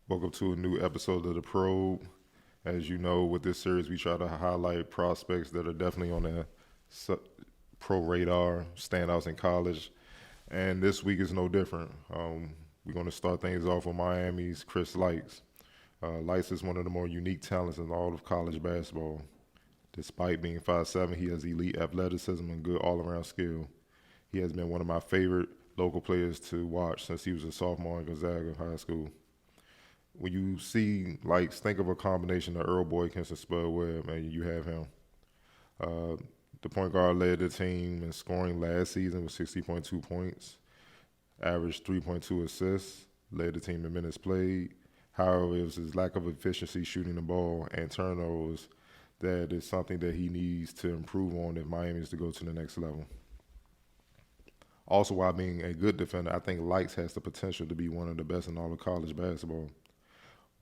Welcome to a new episode of The Probe. As you know, with this series, we try to highlight prospects that are definitely on the pro radar, standouts in college. And this week is no different. We're going to start things off with Miami's Chris Lykes. Lykes is one of the more unique talents in all of college basketball. Despite being 5'7", he has elite athleticism and good all-around skill. He has been one of my favorite local players to watch since he was a sophomore in Gonzaga High School. When you see Lykes, think of a combination of Earl Boykins and Spud Webb, and you have him. The point guard led the team in scoring last season with 60.2 points, averaged 3.2 assists, led the team in minutes played. However, it was his lack of efficiency shooting the ball and turnovers that is something that he needs to improve on if Miami is to go to the next level. Also, while being a good defender, I think Lykes has the potential to be one of the best in all of college basketball.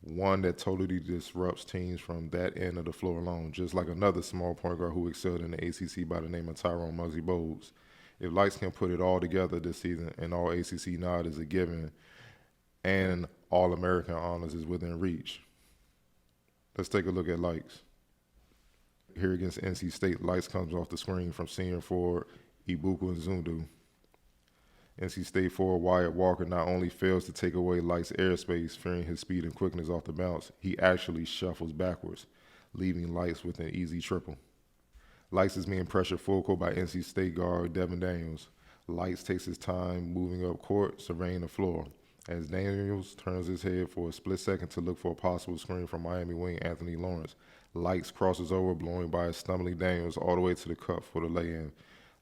One that totally disrupts teams from that end of the floor alone, just like another small point guard who excelled in the ACC by the name of Tyrone Muggsy Bogues. If Lykes can put it all together this season, and all ACC nod is a given, and All-American honors is within reach. Let's take a look at Lykes. Here against NC State, Lykes comes off the screen from senior forward Ibuku Nzundu. NC State forward Wyatt Walker not only fails to take away Lykes' airspace, fearing his speed and quickness off the bounce, he actually shuffles backwards, leaving Lykes with an easy triple. Lykes is being pressured full court by NC State guard Devin Daniels. Lykes takes his time moving up court, surveying the floor, as Daniels turns his head for a split second to look for a possible screen from Miami wing Anthony Lawrence. Lykes crosses over, blowing by his stumbling Daniels all the way to the cup for the lay-in.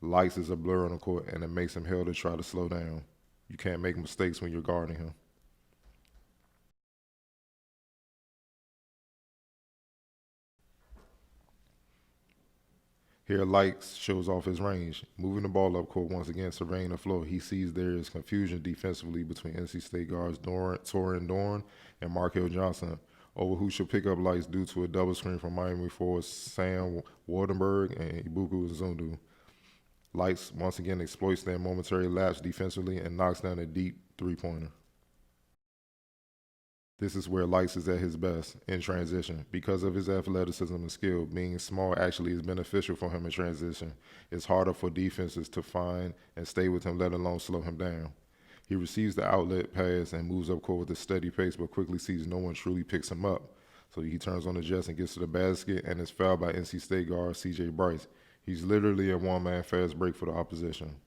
Lykes is a blur on the court, and it makes him hell to try to slow down. You can't make mistakes when you're guarding him. Here, Lykes shows off his range. Moving the ball up court once again, surveying the floor, he sees there is confusion defensively between NC State guards Torin Dorn and Markel Johnson over who should pick up Lykes due to a double screen from Miami forwards Sam Wardenberg and Ibuku Nzundu. Lykes once again exploits their momentary lapse defensively and knocks down a deep three-pointer. This is where Lykes is at his best in transition. Because of his athleticism and skill, being small actually is beneficial for him in transition. It's harder for defenses to find and stay with him, let alone slow him down. He receives the outlet pass and moves up court with a steady pace, but quickly sees no one truly picks him up. So he turns on the jets and gets to the basket and is fouled by NC State guard C.J. Bryce. He's literally a one-man fast break for the opposition.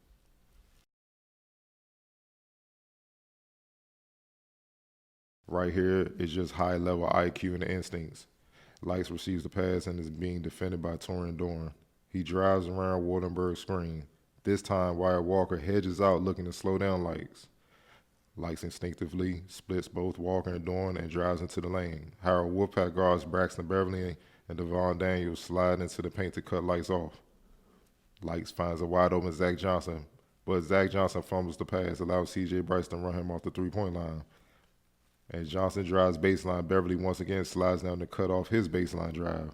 Right here is just high-level IQ and instincts. Lykes receives the pass and is being defended by Torin Dorn. He drives around Wardenberg's screen. This time, Wyatt Walker hedges out looking to slow down Lykes. Lykes instinctively splits both Walker and Dorn and drives into the lane. Harold Wolfpack guards Braxton Beverly and Devon Daniels slide into the paint to cut Lykes off. Lykes finds a wide-open Zach Johnson, but Zach Johnson fumbles the pass, allows C.J. Bryce to run him off the three-point line. As Johnson drives baseline, Beverly once again slides down to cut off his baseline drive.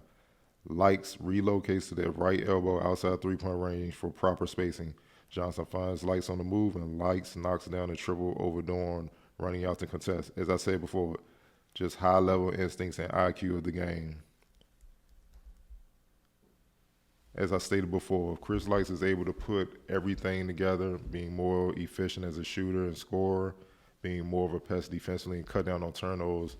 Lykes relocates to the right elbow outside three-point range for proper spacing. Johnson finds Lykes on the move, and Lykes knocks down a triple over Dorn, running out to contest. As I said before, just high-level instincts and IQ of the game. As I stated before, if Chris Lykes is able to put everything together, being more efficient as a shooter and scorer, being more of a pest defensively and cut down on turnovers,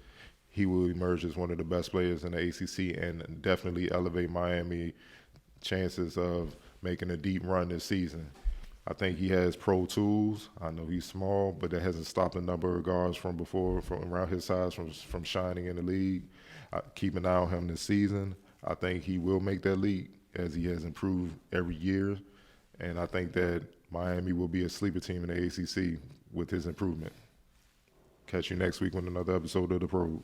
he will emerge as one of the best players in the ACC and definitely elevate Miami chances of making a deep run this season. I think he has pro tools. I know he's small, but that hasn't stopped a number of guards from around his size from shining in the league. Keep an eye on him this season. I think he will make that leap as he has improved every year. And I think that Miami will be a sleeper team in the ACC with his improvement. Catch you next week with another episode of The Probe.